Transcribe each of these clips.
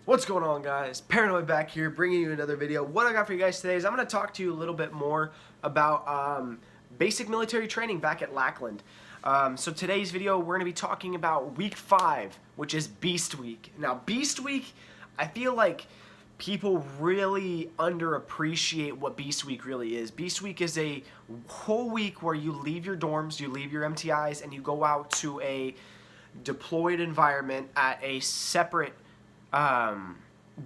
What's going on, guys? Paranoid back here, bringing you another video. What I got for you guys today is I'm going to talk to you a little bit more about basic military training back at Lackland. So today's video, we're going to be talking about week 5, which is Beast Week. Now, Beast Week, I feel like people really underappreciate what Beast Week really is. Beast Week is a whole week where you leave your dorms, you leave your MTIs, and you go out to a deployed environment at a separate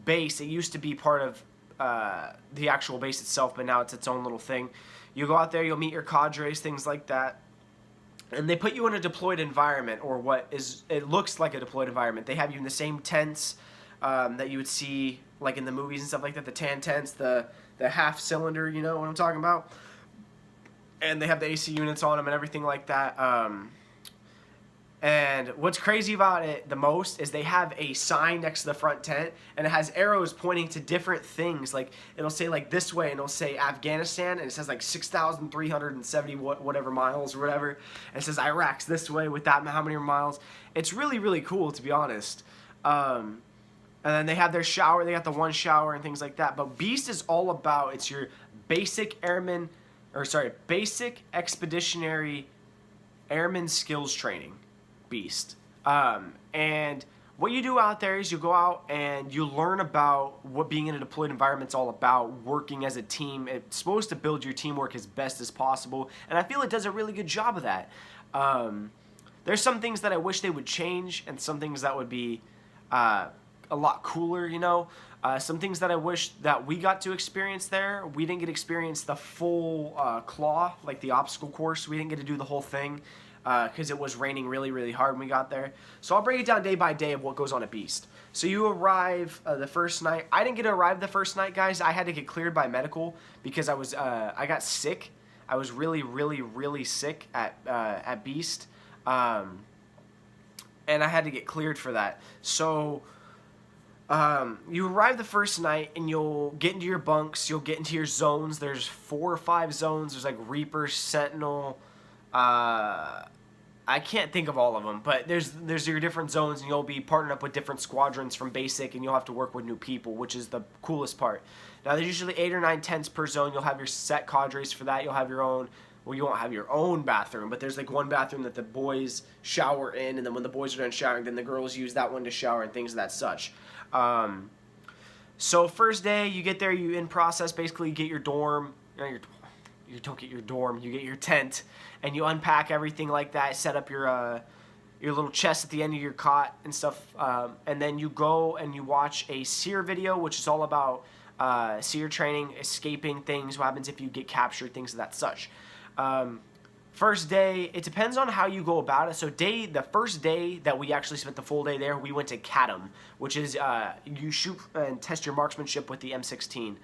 base. It used to be part of the actual base itself, but now it's its own little thing. You go out there, you'll meet your cadres, things like that, and they put you in a deployed environment, or it looks like a deployed environment. They have you in the same tents that you would see like in the movies and stuff like that, the tan tents, the half cylinder, you know what I'm talking about, and they have the AC units on them and everything like that. And what's crazy about it the most is they have a sign next to the front tent, and it has arrows pointing to different things. Like, it'll say like this way, and it'll say Afghanistan, and it says like 6,370 whatever miles or whatever. And it says Iraq's this way with that how many miles. It's really, really cool, to be honest. And then they have their shower. They got the one shower and things like that. But Beast is all about, it's your basic basic expeditionary airman skills training. Beast. And what you do out there is you go out and you learn about what being in a deployed environment is all about, working as a team. It's supposed to build your teamwork as best as possible, and I feel it does a really good job of that. There's some things that I wish they would change, and some things that would be a lot cooler, you know. Some things that I wish that we got to experience there. We didn't get to experience the full claw, like the obstacle course. We didn't get to do the whole thing, because it was raining really, really hard when we got there. So I'll break it down day by day of what goes on at Beast. So you arrive the first night. I didn't get to arrive the first night, guys. I had to get cleared by medical because I got sick. I was really, really, really sick at Beast, and I had to get cleared for that. So you arrive the first night, and you'll get into your bunks. You'll get into your zones. There's 4 or 5 zones. There's like Reaper, Sentinel. I can't think of all of them, but there's your different zones, and you'll be partnered up with different squadrons from basic, and you'll have to work with new people, which is the coolest part. Now, there's usually 8 or 9 tents per zone. You'll have your set cadres for that. You'll have your own, well, you won't have your own bathroom, but there's like one bathroom that the boys shower in, and then when the boys are done showering, then the girls use that one to shower and things of that such. So first day, you get there, you in process, basically you get your dorm, you don't get your dorm, you get your tent, and you unpack everything like that, set up your little chest at the end of your cot and stuff, and then you go and you watch a SEER video, which is all about SEER training, escaping things, what happens if you get captured, things of that such. First day, it depends on how you go about it. So the first day that we actually spent the full day there, we went to CADM, which is you shoot and test your marksmanship with the M16.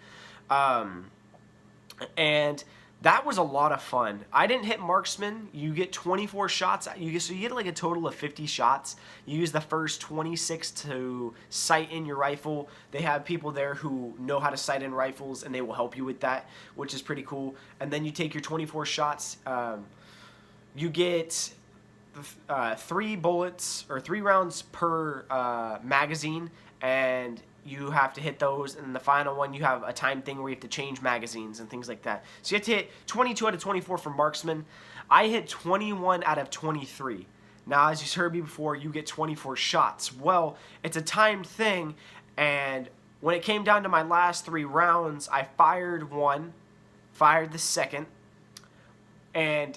And that was a lot of fun. I didn't hit marksman. You get 24 shots. So you get like a total of 50 shots. You use the first 26 to sight in your rifle. They have people there who know how to sight in rifles, and they will help you with that, which is pretty cool. And then you take your 24 shots. You get 3 bullets or 3 rounds per magazine, and you have to hit those, and the final one you have a time thing where you have to change magazines and things like that. So you have to hit 22 out of 24 for marksman. I hit 21 out of 23. Now, as you heard me before, you get 24 shots. Well, it's a timed thing, and when it came down to my last 3 rounds, I fired one, fired the second, and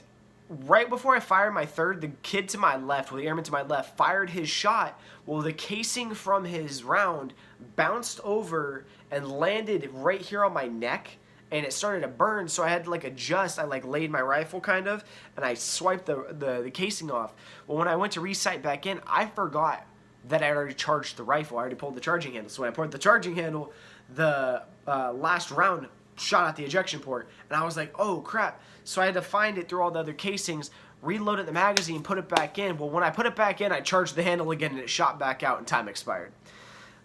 right before I fired my third, the kid to my left, well, the airman to my left, fired his shot. Well, the casing from his round bounced over and landed right here on my neck, and it started to burn, so I had to like adjust. I like laid my rifle kind of, and I swiped the casing off. Well, when I went to re-sight back in, I forgot that I already charged the rifle. I already pulled the charging handle. So when I pulled the charging handle, the last round shot at the ejection port, and I was like, oh crap. So I had to find it through all the other casings, reload it in the magazine, put it back in. Well, when I put it back in, I charged the handle again, and it shot back out, and time expired.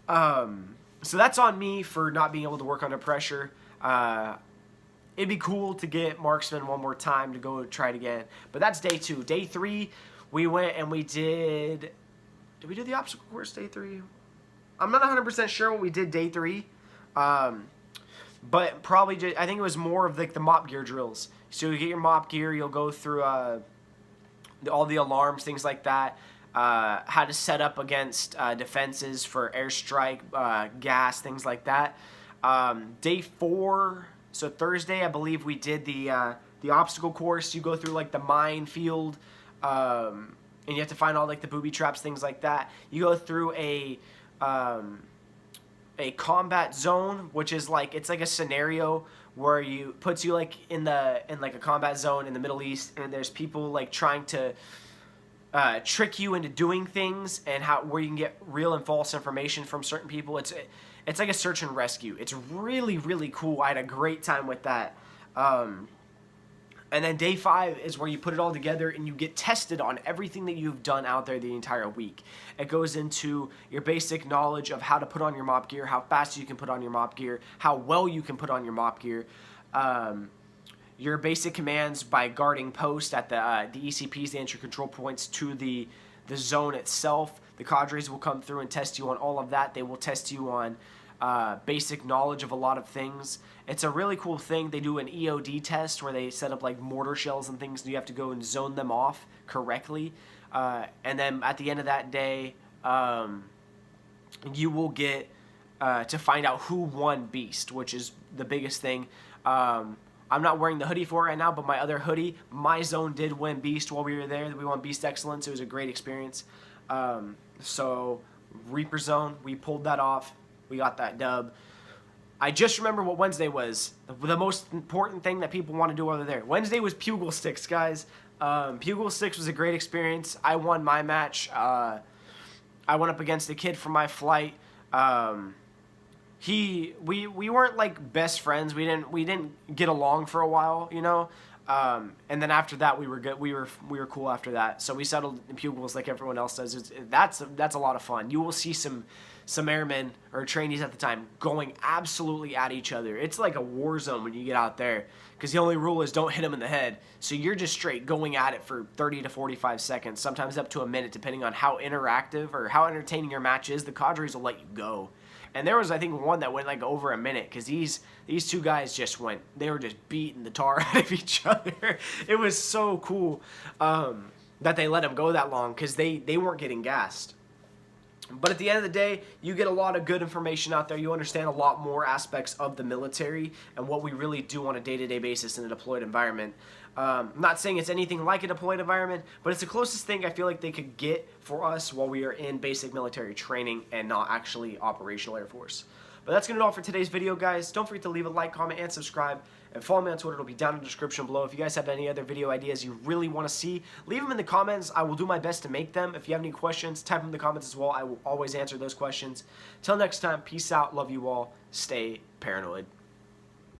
So that's on me for not being able to work under pressure. It'd be cool to get marksman one more time to go try it again, but that's day 2. Day 3, we went and we did we do the obstacle course day 3? I'm not 100% sure what we did day 3. But probably just, I think it was more of like the MOPP gear drills. So you get your MOPP gear, you'll go through all the alarms, things like that. How to set up against defenses for airstrike, gas, things like that. Day 4, so Thursday, I believe we did the obstacle course. You go through like the minefield, and you have to find all like the booby traps, things like that. You go through a combat zone, which is like, it's like a scenario where you puts you like in like a combat zone in the Middle East, and there's people like trying to trick you into doing things, and where you can get real and false information from certain people. It's like a search and rescue. It's really, really cool. I had a great time with that. And then day 5 is where you put it all together and you get tested on everything that you've done out there the entire week. It goes into your basic knowledge of how to put on your MOPP gear, how fast you can put on your MOPP gear, how well you can put on your MOPP gear, your basic commands by guarding post at the ECPs, the entry control points, to the zone itself. The cadres will come through and test you on all of that. They will test you on basic knowledge of a lot of things. It's a really cool thing. They do an EOD test where they set up like mortar shells and things, and you have to go and zone them off correctly. And then at the end of that day, you will get to find out who won Beast, which is the biggest thing. I'm not wearing the hoodie for it right now, but my other hoodie, my zone did win Beast while we were there. We won Beast Excellence. It was a great experience. So Reaper Zone, we pulled that off. We got that dub. I just remember what Wednesday was. The most important thing that people want to do while they're there. Wednesday was Pugil Sticks, guys. Pugil Sticks was a great experience. I won my match. I went up against a kid from my flight. We weren't like best friends. We didn't get along for a while, you know. And then after that, we were good. We were cool after that. So we settled in Pugils like everyone else does. That's a lot of fun. You will see some airmen or trainees at the time going absolutely at each other. It's like a war zone when you get out there, because the only rule is don't hit them in the head. So you're just straight going at it for 30 to 45 seconds, sometimes up to a minute, depending on how interactive or how entertaining your match is. The cadres will let you go. And there was, I think, one that went like over a minute, because these two guys they were just beating the tar out of each other. It was so cool that they let them go that long, because they weren't getting gassed. But at the end of the day, you get a lot of good information out there. You understand a lot more aspects of the military and what we really do on a day-to-day basis in a deployed environment. I'm not saying it's anything like a deployed environment, but it's the closest thing I feel like they could get for us while we are in basic military training and not actually operational Air Force. But that's going to do all for today's video, guys. Don't forget to leave a like, comment, and subscribe. And follow me on Twitter. It'll be down in the description below. If you guys have any other video ideas you really want to see, leave them in the comments. I will do my best to make them. If you have any questions, type them in the comments as well. I will always answer those questions. Till next time, peace out. Love you all. Stay paranoid.